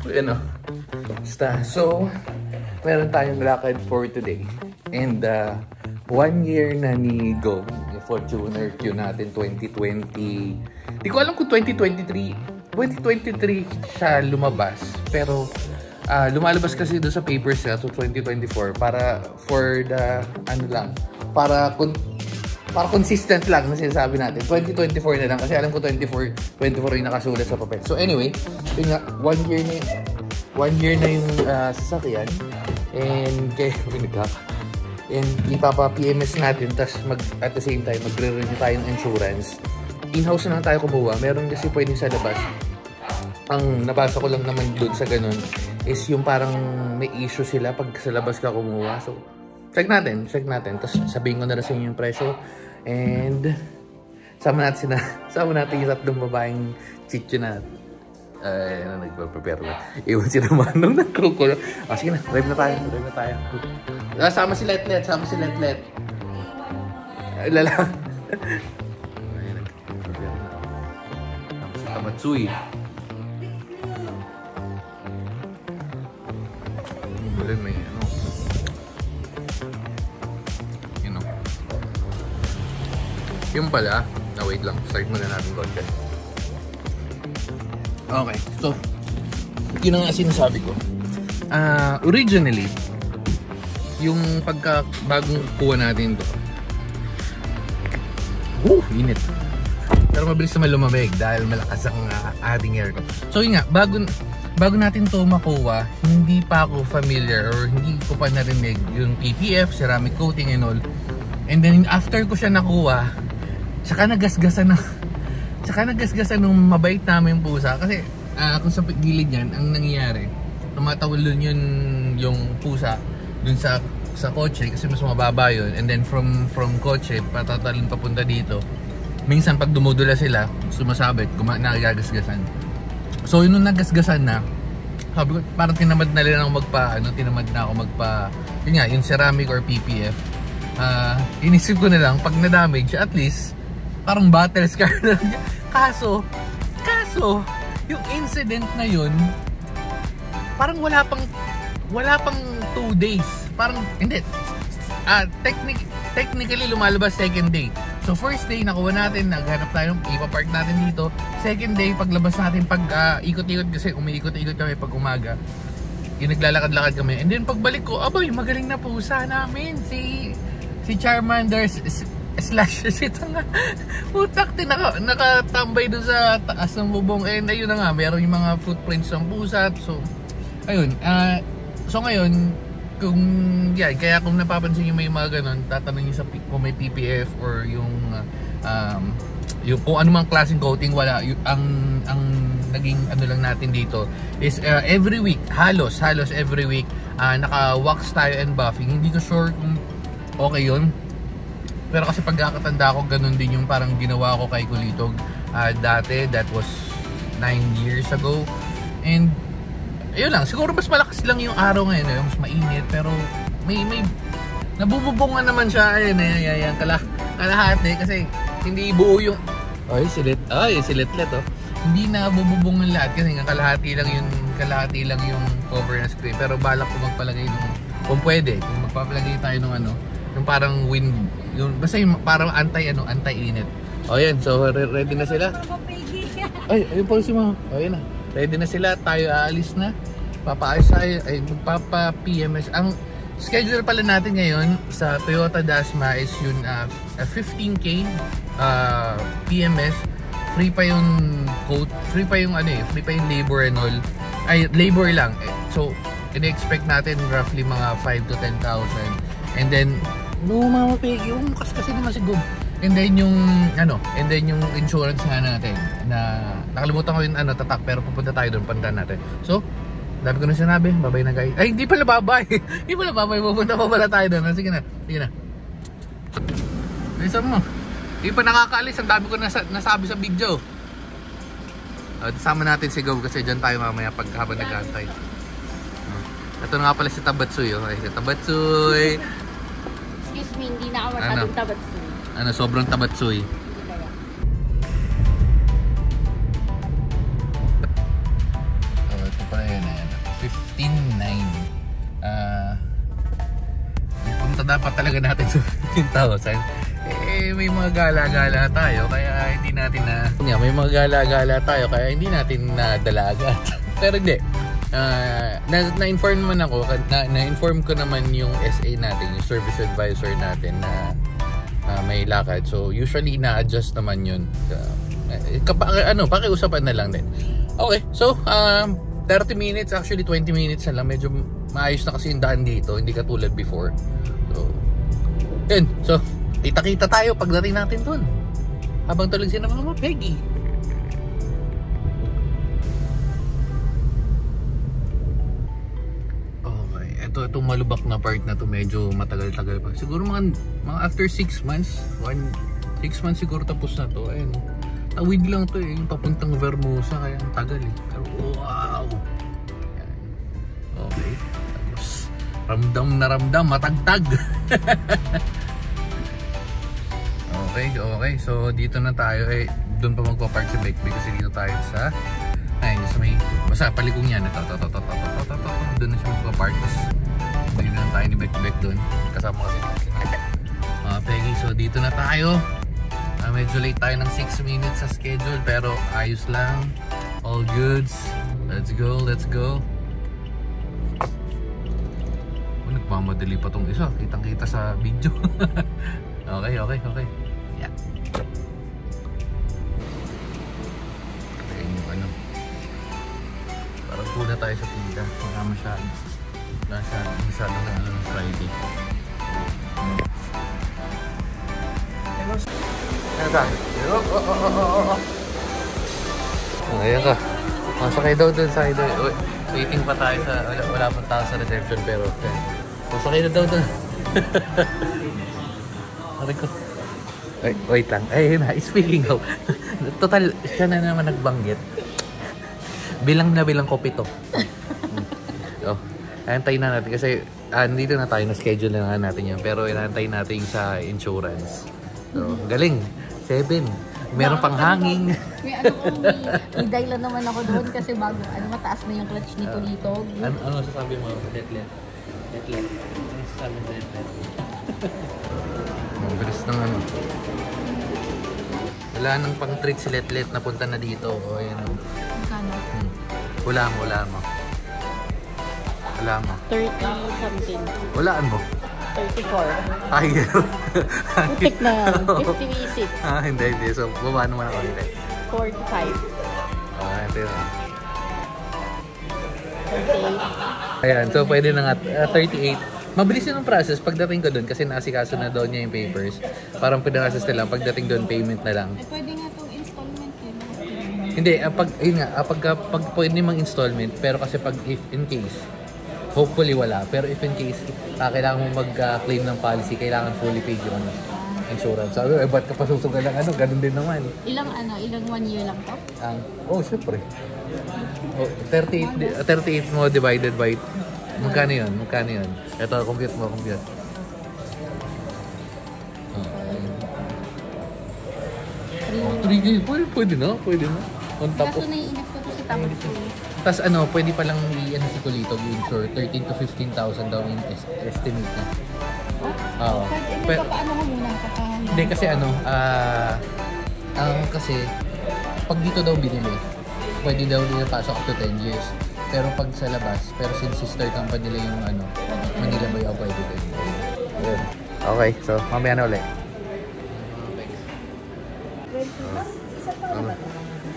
Ano? Basta. So, meron tayong lakad for today. And 1 year na ni Go, yung Fortuner Q natin 2020. Di ko alam kung 2023 siya lumabas. Pero lumalabas kasi doon sa papers niya to 2024 para for the ano lang, para consistent lang na sinasabi natin. 2024 na lang kasi alam ko 24 yung nakasulat sa papel. So anyway, yun nga, 1 year na yung sasakyan. And kaya and ipapa-PMS natin, tas at the same time magre-renew tayo ng insurance. In-house na lang tayo kumuha. Meron kasi pwedeng sa labas. Ang nabasa ko lang naman doon sa ganun is yung parang may issue sila pag sa labas ka kumuha. So check natin. Tapos sabihin ko na rin sa inyo yung presyo. And sama natin yung tatlong babaeng chicho na nagpa-prepare na. Iwan si Manong ng crew ko. Sige na, drive na tayo. Sama si Letlet. Lala. Ayan, nagpa-prepare na. Tapos si Tamatsui. Bulan may ano. Yung pala, wait lang, start muna natin content. Okay, so yun ang sinasabi ko. Originally, yung bagong kuha natin to, init. Pero mabilis naman lumamig dahil malakas ang ating aircon. So yun nga, bago natin to makuha, hindi pa ako familiar or hindi ko pa narinig yung PPF, ceramic coating and all. And then after ko siya nakuha, Tsaka nagasgasan nung mabait namin yung pusa. Kasi kung sa gilid yan, ang nangyayari, tumatawalon yun yung pusa dun sa kotse kasi mas mababa yun. And then from kotse, patatalon papunta dito. Minsan pag dumudula sila, sumasabit, nagagasgasan. So yun nung nagasgasan na, sabi ko, parang tinamad na ako yun nga, yung ceramic or PPF. Inisip ko na lang, pag na-damage, at least, parang battle scar na lang. Kaso, yung incident na yun, parang wala pang 2 days. Parang, hindi. Technically, lumalabas second day. So, first day, nakuha natin, naghanap tayo, ipapark natin dito. Second day, paglabas natin, pag ikot-ikot, kasi umiikot-ikot kami pag umaga. Yung naglalakad-lakad kami. And then, pagbalik ko, abay, magaling na pusa namin. Si Charmander /, ito nga, utak din nakatambay dun sa taas ng bubong. And ayun na nga, meron yung mga footprints ng pusa. So ayun, so ngayon kaya kung napapansin nyo may mga ganun, tatanong nyo kung may PPF or yung kung anumang klaseng coating, wala. Ang naging ano lang natin dito is every week, halos every week, naka-wax tayo and buffing. Hindi ko sure kung okay yun. Pero kasi pagkakatanda ko, ganun din yung parang ginawa ko kay Kulitog dati. That was 9 years ago. And ayun lang, siguro mas malakas lang yung araw ngayon, mas mainit. Pero may nabububungan naman siya. Ayan, kalahati. Kasi hindi buo yung si Letlet oh. Hindi na bububungan lahat kasi nga kalahati lang yung cover na screen. Pero balak ko magpalagay kung pwede, kung magpapalagay tayo ng yung parang wind, yung basta yung parang anti-init. Yan, so ready na sila. Ayun po si Mama. Yan na. Ready na sila, tayo aalis na. Papaayos tayo, magpapa-PMS. Ang schedule pala natin ngayon sa Toyota Dasma is yun 15K PMS. Free pa yung coat, free pa yung labor and all. Labor lang. So, in-expect natin roughly mga 5 to 10,000. And then Mama Peggy, kasi naman si Gob. And then yung insurance nga natin na nakalimutan ko yung tatak, pero pupunta tayo doon, pandaan natin. So, dami ko na sinabi, babay na guys. Ay, hindi pala babay. Pupunta pa pala tayo doon. Sige na. Bilisan mo. Hindi pa nakakaalis, ang dami ko nasabi sa video. Sama natin si Gob kasi dyan tayo mamaya habang nag-aantay. Ito na nga pala si Tabatsuy. Si Tabatsuy. Excuse me, hindi na ako masyadong Tabatsuy. Sobrang Tabatsuy. Ayan. 15,900. Punta dapat talaga natin sa 15,000. May mga gala-gala tayo kaya hindi natin may mga gala-gala tayo kaya hindi natin nadala agad. Pero hindi. Na-inform naman ako, na-inform ko naman yung SA natin, yung service advisor natin na may lakad. So usually na-adjust naman yun. Pakiusapan na lang din. Okay, so 30 minutes, actually 20 minutes na lang. Medyo maayos na kasi yung daan dito, hindi katulad before. So, yun. So, kita-kita tayo pagdating natin dun. Habang tulog sila mga Peggy. Okay, itong malubak na part na to medyo matagal-tagal pa. Siguro mga after 6 months, 6 months siguro tapos na to. Ayun. Tawid lang to yung papuntang Vermosa kaya ang tagal Pero wow! Ayan. Okay. Tapos ramdam na ramdam, matagtag. Okay. So dito na tayo doon pa magpa-park si Bekbek kasi dito tayo sa basta palikong yan. Doon na siya magpa-park. Tapos doon na tayo ni Bekbek doon. Kasama kasi Peggy. So dito na tayo. Medyo late tayo ng 6 minutes sa schedule pero ayos lang. All goods. Let's go. Nagmamadali pa tong isa. Kitang-kita sa video. Okay. Yeah. Ayan yung parang pula tayo sa tinda. Wala masyado na Friday. Ayan ka. Masakay daw dun. Waiting pa tayo sa wala pa tayo sa reception pero masakay na daw dun. Wait lang. Speaking of, total, siya na naman nagbanggit. Bilang ko 7. Antayin na natin kasi dito na tayo, na-schedule na natin yan. Pero inaantayin natin sa insurance. So, galing. 7. Meron pang hanging. May dahilan naman ako doon kasi bago, mataas na yung clutch ni Kulitog. Ano sasabi mo? Letlet. Ano sasabi mo? Letlet. Ang bilis ng wala nang pang treat si Letlet na punta na dito. O ayan o. Magkano? Wala mo. 30 something. Walaan mo? 34. Ay, Putik na yan. 56. Hindi. So, baba naman ako. 45. Ito yun. 38. Ayan, so pwede na nga 38. Mabilis yun ang process pagdating ko doon kasi naasikaso na doon niya yung papers. Parang pinarasas na lang, pagdating doon payment na lang. Pwede nga itong installment yun. Hindi, pag pwede mang installment, pero kasi pag if in case, hopefully wala. Pero if in case, kailangan mo mag-claim ng policy, kailangan fully paid yung insurance. Sabi, ba't ka pa susugal ng ganun din naman. Ilang 1 year lang to? Syempre. 38 mo divided by, magkano yun? Ito, compute mo. Pwede na. On top Kaso of... naiinip ko to si Thomas. Tapos pwede palang si Kulitog insure 13 to 15,000 daw yung estimate na. Oo. Paano ko muna? Hindi kasi kasi pag dito daw binili, pwede daw nila pasok up to 10 years. Pero pag sa labas, since sister company nila yung Manila Bay, pwede din. Okay, so mamaya na ulit.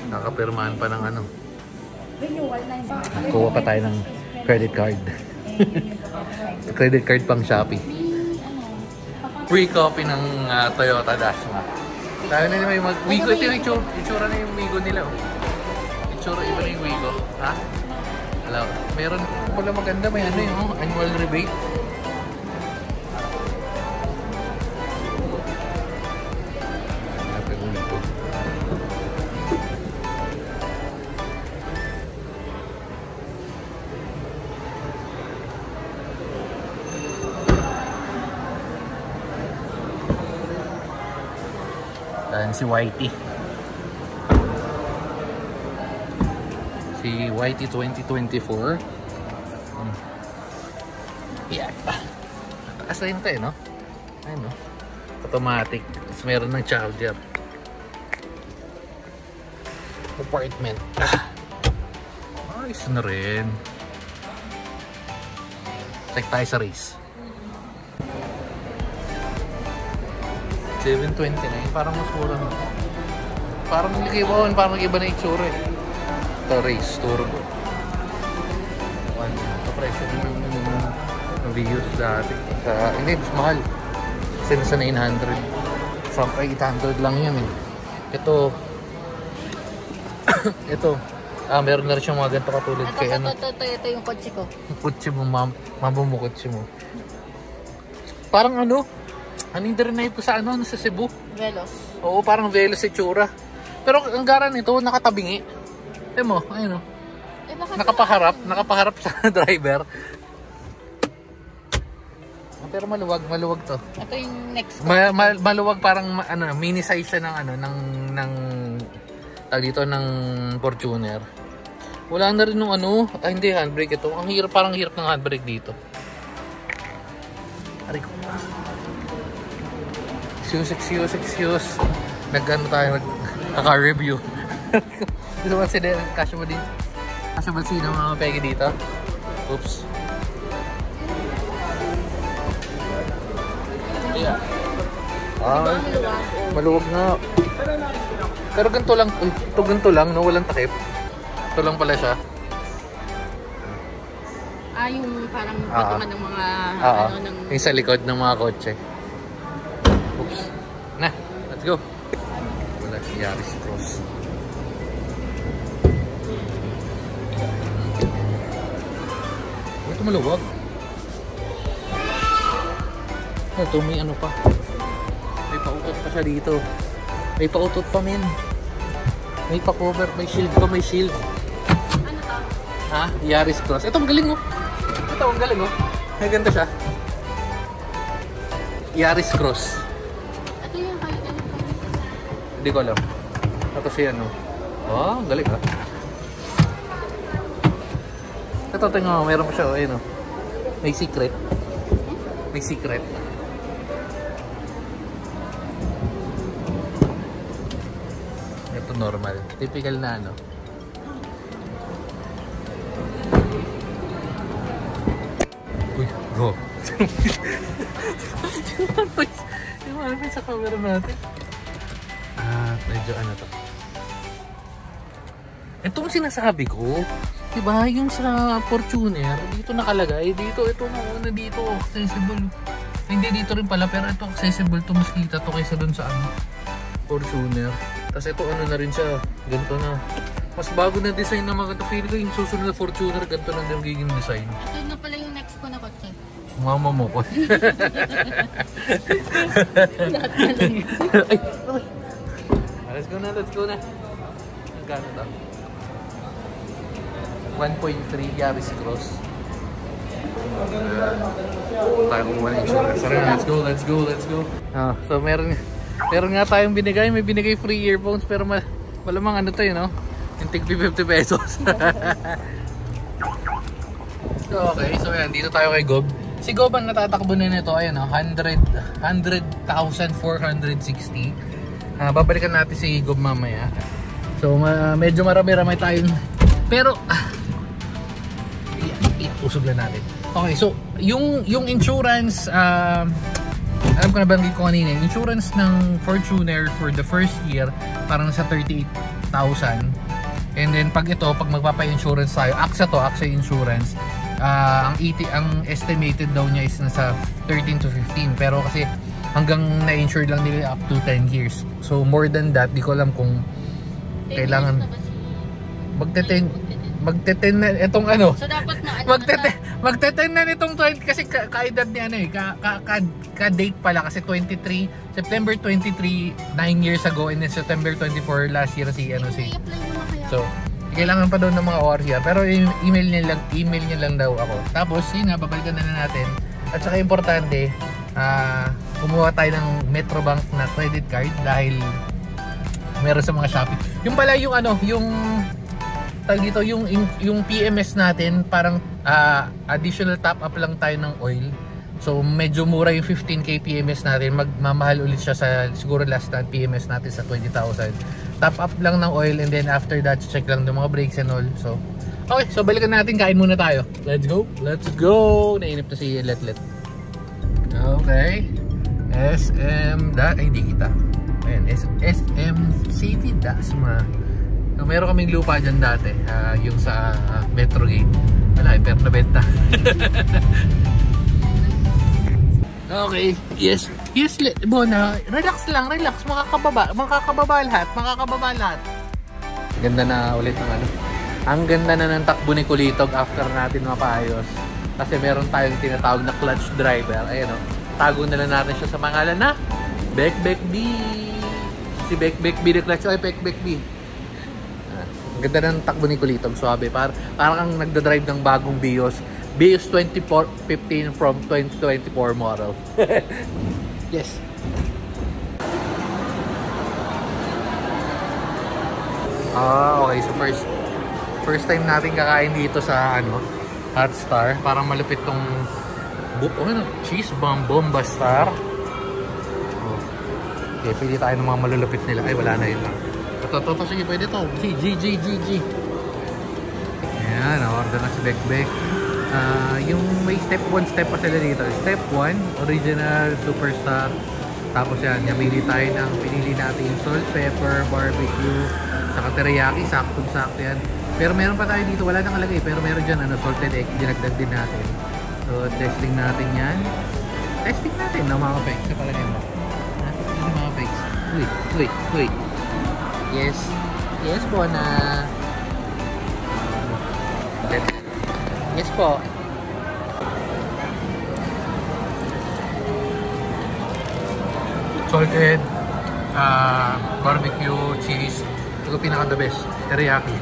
Nakapirmahan pa ng kuha pa tayo ng credit card. Credit card pang Shopee. Free copy ng Toyota Dasma. Tayo na naman yung Wigo. Ito yung itsura na yung Wigo nila. Itsura iba na yung Wigo. Ha? Alam, meron pala maganda. May yung annual rebate. Si Whitey. Si Si YT 2024. Yan. Taas na yun tayo, no? Ayun, no? Automatic. Tapos meron ng charger. Apartment. Ayos na rin. Check tayo sa race. 729. Parang mas mura na. Parang nag-iba, parang iba na itsura eh. Ito race, turbo. Ito presyo ng Vios dati. Hindi, mas mahal. Kasi nasa 900. From 800 lang yan eh. Ito. Ito. Meron na rin siyang mga ganito katulad kay ano. Ito yung kotse ko. Yung kotse mo, mamumukotse mo. Parang ano? Anong rin na ito sa ano? Sa Cebu? Velos. Oo, parang Velos itsura. Pero ang gara nito, nakatabingi. Tignan mo, ayun o. Nakapaharap sa driver. Pero maluwag to. Ito yung next ko. Maluwag parang ano, mini size siya ng ano, ng tag dito ng Fortuner. Wala na rin nung ano, hindi handbrake ito. Ang hirap, parang hirap ng handbrake dito. Aray ko. Excuse. Nag-ano tayo, naka-review. Dito ba si Del? Kasya ba din? Kasya ba sino mga pegi dito? Oops. Yeah. Maluwag nga. Pero ganito lang. Ito ganito lang, no? Walang takip. Ito lang pala siya. Yung parang patungan ng mga ano ng... Yung sa likod ng mga kotse. Oops. Na, let's go. Wala si Yaris Cross. Ito maluwag. Ito may ano pa. May pautot pa siya dito. May pautot pa men. May pa-cover, may shield pa, may shield. Ano to? Ha? Yaris Cross. Ito ang galing oh. Ito ang galing oh. May ganda siya. Yaris Cross. Ito yung kaya. Hindi ko alam. Ito siya no. Oh, ang galing ah. Ito tingnan mo, meron pa siya oh. Ayun oh. May secret. May secret. Ito normal. Typical na ano. Uy, go. Yung ano sa camera natin. Medyo ano to. Itong sinasabi ko, diba yung sa Fortuner, dito nakalagay, dito, ito na dito, accessible. Hindi dito rin pala, pero ito accessible to, mas kita to kaysa dun sa ano, Fortuner. Tapos ito ano na rin siya, ganito na. Mas bago na design na mga feel ko yung susunod na Fortuner, ganito na din magiging design. Ito na pala yung next ko na kotse. Mama mo ko. Lahat na lang yun. Let's go na. Ang gano'n to? 1.3 Yaris Cross. Tayo kumuha ng insurance. Let's go. So meron nga tayong binigay. May binigay free earphones pero malamang ano tayo no? Yung tig 50 pesos. Okay, so yan. Dito tayo kay Gob. Si Gob ang natatakbo na nito. Ayan o, 100,460. Babalikan natin si Gob mamaya. So medyo marami-rami tayong pero usog lang natin. Okay, so yung insurance alam ko na banggit ko kanina, insurance ng Fortuner for the first year parang nasa 38,000. And then pag magpapa-insurance tayo, AXA insurance, ang estimated daw niya is nasa 13 to 15. Pero kasi hanggang na-insure lang nila up to 10 years. So more than that, di ko alam kung kailangan magte-10 na itong ano. So dapat na ano. Magte-10 na nitong 20 kasi kaedad niya ano eh, ka-date pala kasi 23 September 23 9 years ago, and then September 24 last year si ano si. So kailangan pa daw ng mga ORCR, pero email niya lang daw ako. Tapos yun nga, babalikan na natin. At saka importante, kumuha tayo ng Metrobank na credit card dahil meron sa mga Shopee. Yung pala yung ano, yung tag dito, yung PMS natin, parang additional top up lang tayo ng oil. So medyo mura yung 15k PMS natin. Magmamahal ulit siya sa siguro last na PMS natin sa 20,000. Top up lang ng oil, and then after that check lang ng mga brakes and all. So okay, so balikan natin, kain muna tayo. Let's go. Let's go. Nainip na si Letlet. Okay. SM ay di kita. Ayan, SM City Dasma. So, meron kaming lupa dyan dati, yung sa Metro Gate. Wala, pero nabenta. Okay, yes. Yes, Bona, relax lang, relax. Makakababa lahat. Ganda na ulit ng ano. Ang ganda na ng takbo ni Kulitog after natin mapayos. Kasi meron tayong tinatawag na clutch driver. Ayan o, tago na lang natin siya sa pangalan na Bek B. Si Bek B na clutch. Ay, Bek B. Ang ganda ng takbo ni Kulitog, suabe. Parang kang nagdadrive ng bagong Bios 2415 from 2024 model. Yes. Okay, so first time natin kakain dito sa Hot Star. Parang malupit tong cheese bomba star. Okay, pili tayo ng mga malulupit nila. Ay, wala na yun lang. Ito, sige, pwede to. G. Ayan, order na si Bek. Yung may step 1 step pa sila dito. Step 1, original superstar. Tapos yan, pinili natin yung salt, pepper, barbecue, saka teriyaki, sakto yan. Pero meron pa tayo dito, wala nang alagay, pero meron dyan salted egg, dinagdag din natin. So testing natin yan. Testing natin ng mga pegs sa palagay mo. Yung mga pegs. Wait. Yes po na. Yes po. Salted, barbecue, cheese. Ito pinaka the best. Teriyaki.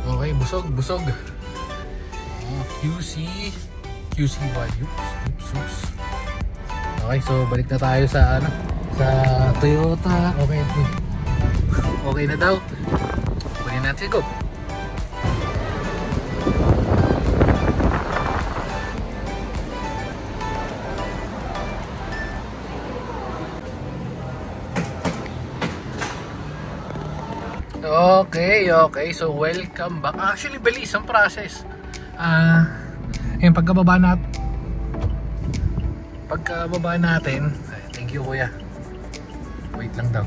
Okay, busog. QC value. Oops. Okay, so balik na tayo sa sa Toyota. Okay na daw. Kunin natin, go. Okay. So welcome back. Actually, bilis ang process. Yung pagkababa natin, thank you kuya. Wait lang daw.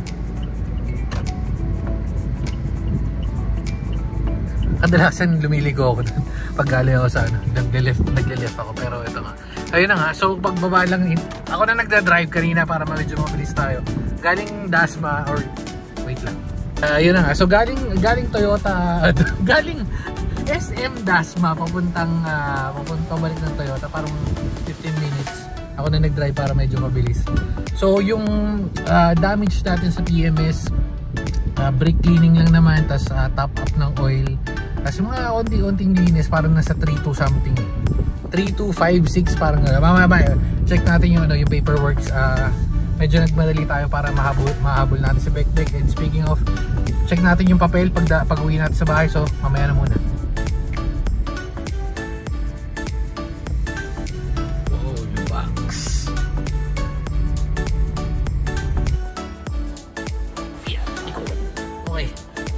Kadalasan lumiligo ako dun pag galing ako sa nagle-left ako, pero ito nga. Ayun na nga, so pagbaba lang, ako na nagda-drive kanina para medyo mabilis tayo. Galing Dasma or wait lang. Ayun na nga, so galing Toyota, galing SM Dasma papuntang pabalik ng Toyota, parang 15 minutes. Ako na nag-drive para medyo mabilis. So yung damage natin sa PMS, brake cleaning lang naman, tas top up ng oil, kasi mga onting linis, parang nasa 3.2 something, 3.256 parang mamaya check natin yung paperwork. Medyo nagmadali tayo para mahabol natin si Bek. And speaking of, check natin yung papel pag uwi natin sa bahay, so mamaya na muna.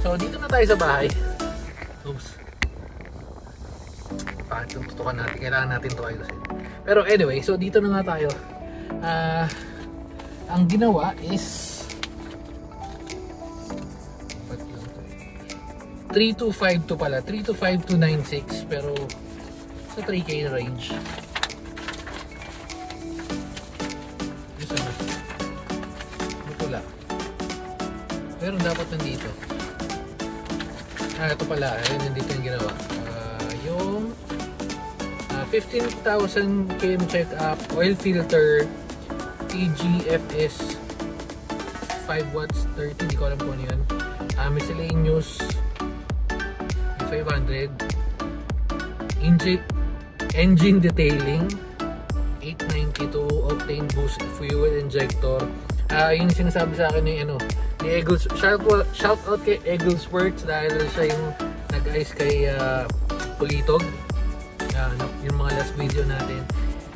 So dito na tayo sa bahay. Oops. Bakit yung tutukan natin? Kailangan natin ito ayusin. Pero anyway, so dito na nga tayo. Ang ginawa is 3252 pala. 325296, pero sa 3K range. Ano pula? Pero dapat nandito. Ito pala, nandito yung ginawa. Yung 15,000 km check up, oil filter, TGFS 5 watts 30, di ko alam kung ano yun. Miscellaneous 500, engine detailing 892, octane boost fuel injector. Yung sinasabi sa akin yung ni Eagles. Shout out kay Eagles Works dahil siya yung nag-ayos kay Pulitog. Yung mga last video natin.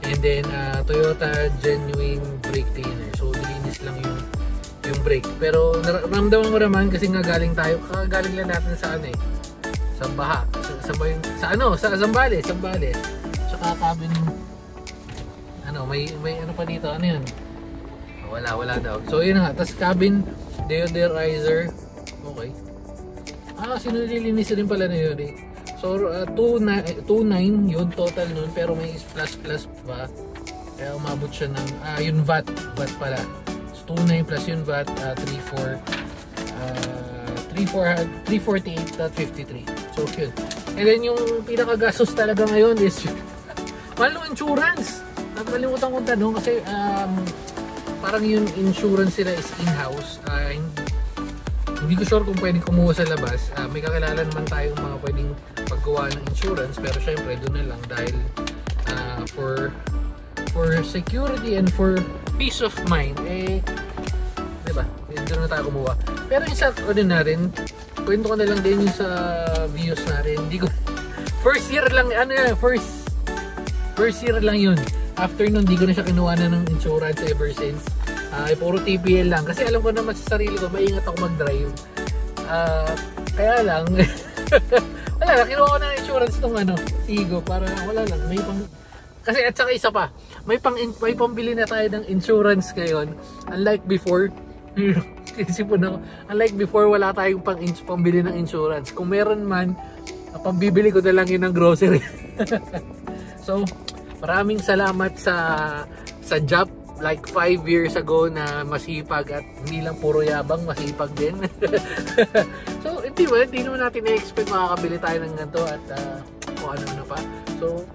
And then Toyota Genuine Brake Cleaner. So nilinis lang yung brake. Pero naramdaman ko naman kasi nga galing lang natin sa sa baha. Sa Zambales. Tsaka cabin may ano pa dito, ano yun? Wala daw. So yun nga, tas cabin deodorizer. Okay. Sinulilinis din pala na yun eh. So 2.9 yun total nun, pero may plus pa. Kaya umabot siya ng yung VAT pala. So 2.9 plus yung VAT, 348.53. So yun. And then yung pinakagastos talaga ngayon is mahal ng insurance. Nakalimutan ko tanong kasi parang yung insurance sila is in-house. Hindi ko sure kung pwedeng kumuha sa labas. May kakilala naman tayong mga pwedeng paggawa ng insurance, pero syempre doon na lang dahil for security and for peace of mind diba? Doon na tayo kumuha. Pero yung sa natin, kwento ko na lang din yung sa views natin. Hindi ko first year lang yun. After nun, di ko na siya kinuha na ng insurance ever since. Puro TPL lang. Kasi alam ko naman sa sarili ko, maingat ako mag-drive. Kaya lang, wala lang, kinuha ko na ng insurance itong Tigo. Para wala lang, kasi at saka isa pa, may pambili na tayo ng insurance ngayon. Unlike before, isipon ako, unlike before, wala tayong pambili ng insurance. Kung meron man, pambibili ko na lang yun ng grocery. So, maraming salamat sa job like 5 years ago na masipag at hindi lang puro yabang, masipag din. So, hindi naman natin na-expect makakabili tayo ng ganito at kung ano na pa. So,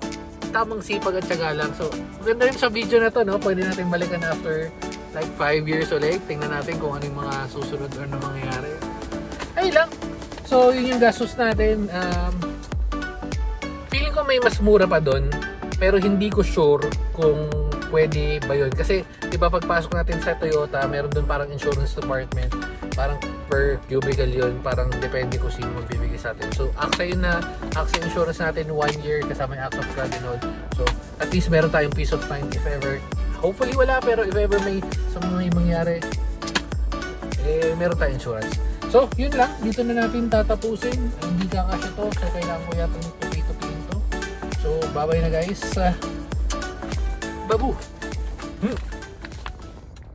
tamang sipag at syaga lang. So, maganda rin sa video na to, no? Pwede natin balikan after like 5 years ulit. Tingnan natin kung ano yung mga susunod na mangyayari. Ay lang. So, yun yung gastos natin. Feeling ko may mas mura pa doon. Pero hindi ko sure kung pwede ba yun. Kasi, di ba pagpasok natin sa Toyota, meron doon parang insurance department. Parang per cubicle yun. Parang depende kung sino magbibigay sa atin. So, AXA yun na. AXA insurance natin 1 year kasama yung AXA flood and all. So, at least meron tayong peace of mind if ever. Hopefully wala, pero if ever may mangyari, meron tayong insurance. So, yun lang. Dito na natin tatapusin. Hindi kakasya to. So, kailangan ko yata tupi-tupiin to. So, bye-bye na guys. Babu!